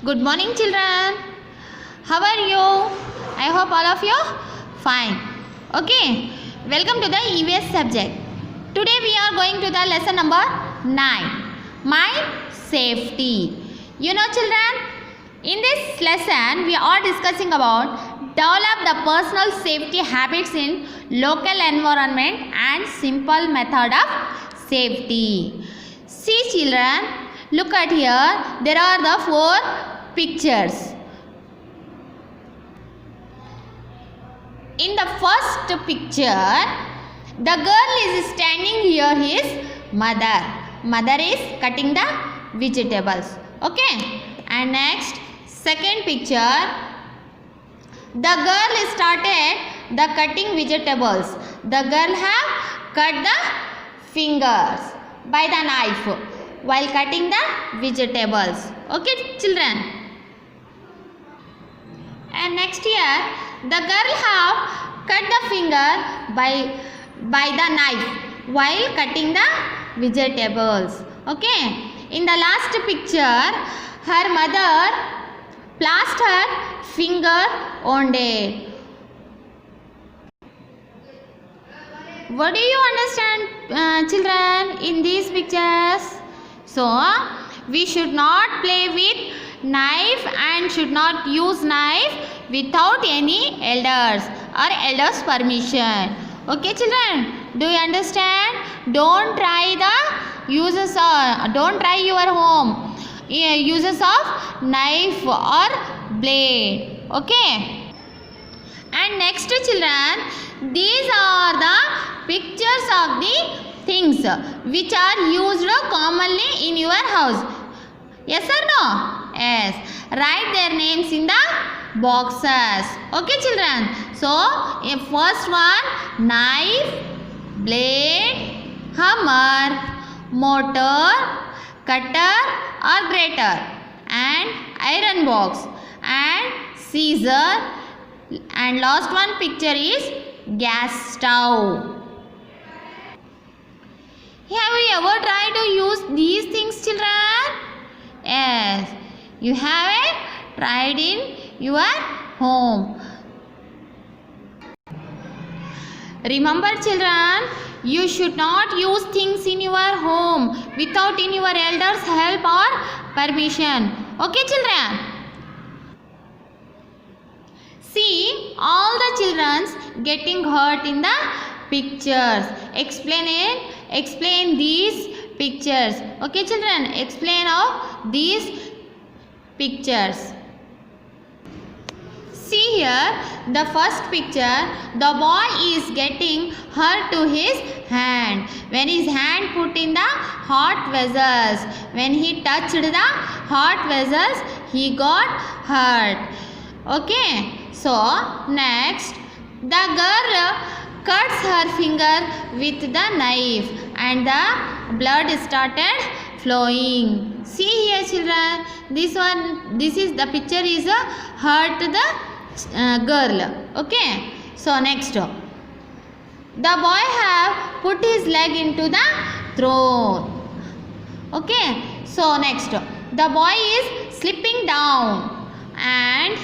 Good morning, children. How are you? I hope all of you fine. Okay. Welcome to the EVS subject. Today we are going to the lesson number 9. My safety. You know, children, in this lesson we are discussing about develop the personal safety habits in local environment and simple method of safety. See, children, look at here. There are the 4 pictures. In the first picture, the girl is standing here his mother. Mother is cutting the vegetables. Okay. And next, second picture, the girl started the cutting vegetables. The girl have cut the fingers by the knife while cutting the vegetables. Okay, children. And next here, the girl have cut the finger by the knife while cutting the vegetables. Okay. In the last picture, her mother placed her finger on it. What do you understand, children, in these pictures? So, we should not play with knife and should not use knife without any elders or elders' permission. Okay, children, do you understand? Don't try your home uses of knife or blade. Okay. And next, children, these are the pictures of the things which are used commonly in your house. Yes or no? Yes. Write their names in the boxes. Okay, children. So, first one, knife, blade, hammer, motor, cutter or grater, and iron box, and scissor, and last one picture is gas stove. Have you ever tried to use these things, children? Yes. You have it tried in your home. Remember, children, you should not use things in your home without in your elders' help or permission. Okay, children? See, all the children getting hurt in the pictures. Explain these pictures. Okay, children? Explain of these pictures. See here, the first picture, the boy is getting hurt to his hand. When his hand put in the hot vessels, when he touched the hot vessels, he got hurt. Okay. So, next, the girl cuts her finger with the knife and the blood started flowing. See here, children, this is the picture is hurt the girl. Okay. So, next, the boy have put his leg into the throat. Okay. So, next, the boy is slipping down and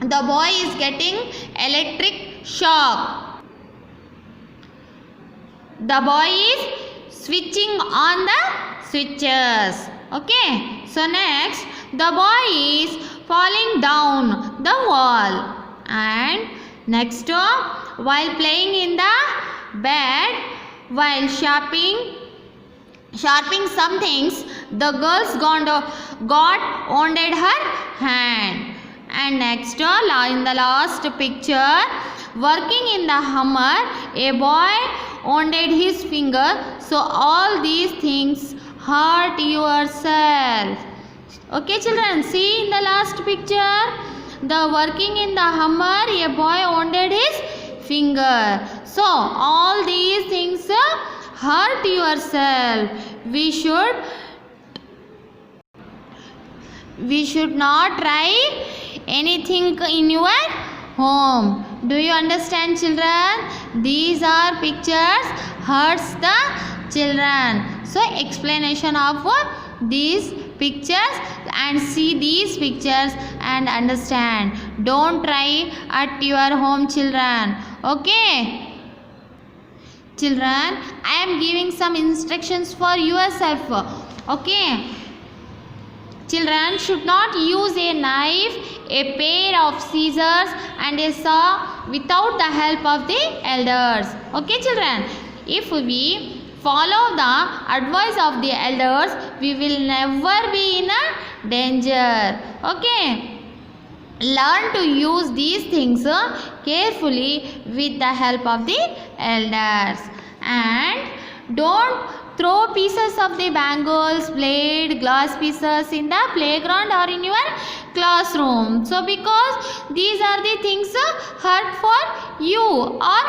the boy is getting electric shock. The boy is switching on the switches. Okay. So, next, the boy is falling down the wall. And next, while playing in the bed, while sharpening some things, the girls got wounded her hand. And next, in the last picture, working in the hammer, a boy wounded his finger. So, all these things hurt yourself. Okay, children, see in the last picture, the working in the hammer, a boy wounded his finger. So, all these things hurt yourself. We should not try anything in your home. Do you understand, children? These are pictures hurts the children. So, explanation of these pictures and see these pictures and understand. Don't try at your home, children. Okay children, I am giving some instructions for yourself. Okay children should not use a knife, a pair of scissors and a saw without the help of the elders. Okay children, if we follow the advice of the elders, we will never be in a danger. Okay, learn to use these things carefully with the help of the elders, and don't throw pieces of the bangles, blade, glass pieces in the playground or in your classroom. So because these are the things hurt for you or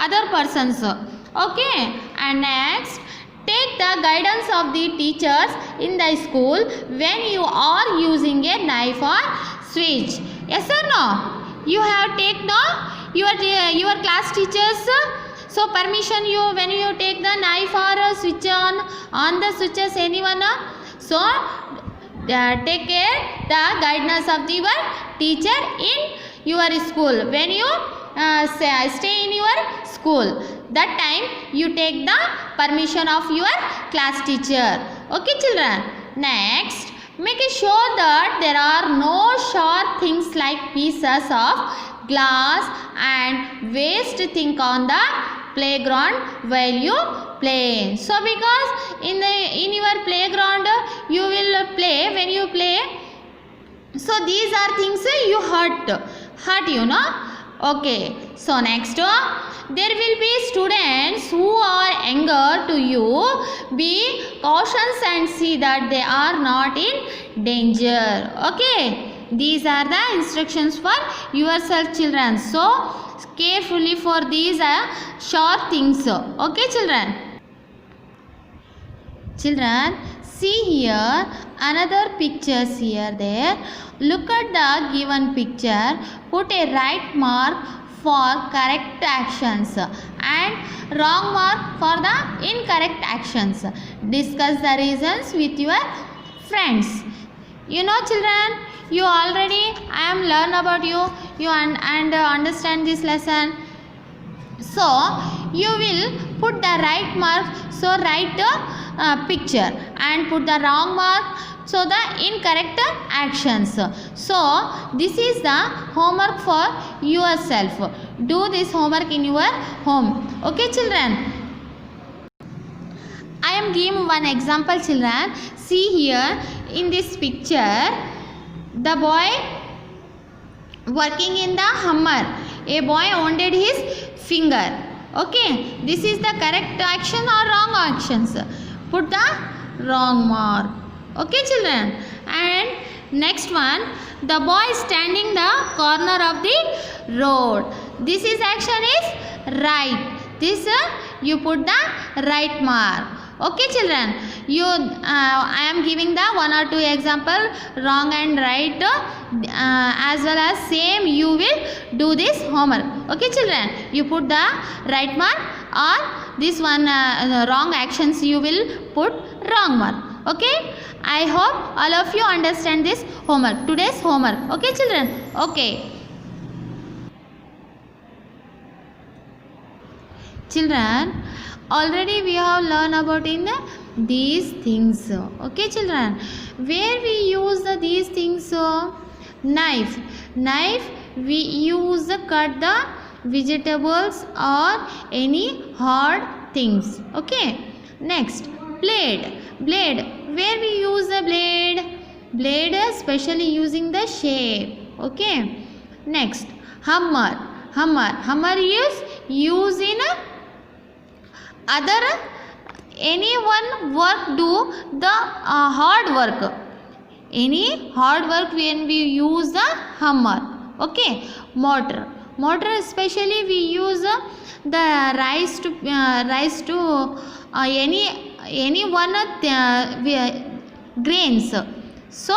other persons. Okay, and next, take the guidance of the teachers in the school when you are using a knife or switch. Yes or no? You have taken your class teachers so permission you when you take the knife or switch on the switches, anyone? So take care the guidance of your teacher in your school when you stay in your school. That time you take the permission of your class teacher. Okay children, next, make sure that there are no sharp things like pieces of glass and waste thing on the playground while you play. So because in your playground you will play, when you play, so these are things you hurt you know. Okay, so next, there will be students who are younger to you. Be cautious and see that they are not in danger. Okay, these are the instructions for yourself children. So carefully for these short things. Okay children. Children, see here another pictures here there. Look at the given picture. Put a right mark for correct actions and wrong mark for the incorrect actions. Discuss the reasons with your friends. You know children, you already I am learn about you and understand this lesson. So you will put the right mark, so write the picture, and put the wrong mark, so the incorrect actions. So this is the homework for yourself. Do this homework in your home. Okay children, I am giving one example children. See here in this picture, the boy working in the hammer. A boy wounded his finger. Okay, this is the correct action or wrong actions? Put the wrong mark. Okay children, and next one, the boy standing the corner of the road. This is action is right. This you put the right mark. Okay children, I am giving the one or two example, wrong and right, as well as same you will do this homework. Okay children, you put the right mark, or this one wrong actions you will put wrong mark. Okay, I hope all of you understand this homework, today's homework. Okay children, okay. Children, already we have learned about in these things. Okay children, where we use these things? Knife we use cut the vegetables or any hard things. Okay, next, blade where we use the blade especially using the shape. Okay, next, hammer is used in other anyone work do the hard work, any hard work when we use the hammer. Okay, mortar especially we use the rice to any one grains. So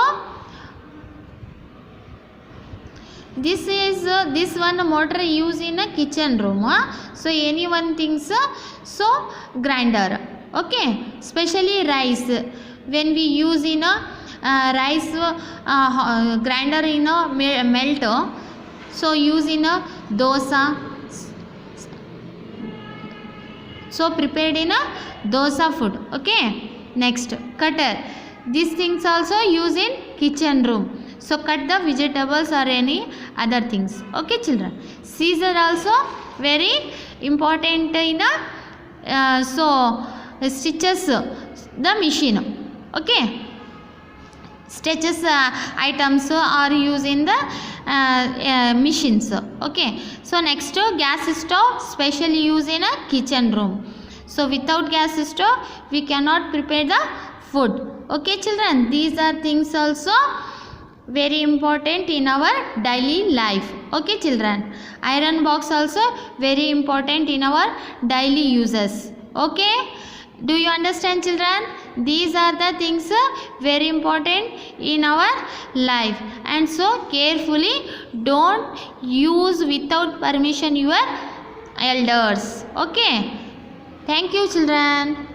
this one mortar used in a kitchen room. So anyone thinks so grinder. Okay, especially rice when we use in a rice grinder in a melt, so use in a dosa, so prepared in a dosa food. Okay, next cutter, these things also use in kitchen room, so cut the vegetables or any other things. Okay children, scissor also very important in a so stitches the machine. Okay, stitches items are used in the machines. Okay, so next gas stove specially used in a kitchen room, so without gas stove we cannot prepare the food. Okay children, these are things also very important in our daily life. Okay children, iron box also very important in our daily uses. Okay, do you understand children? These are the things very important in our life, and so carefully don't use without permission your elders. Okay, thank you children.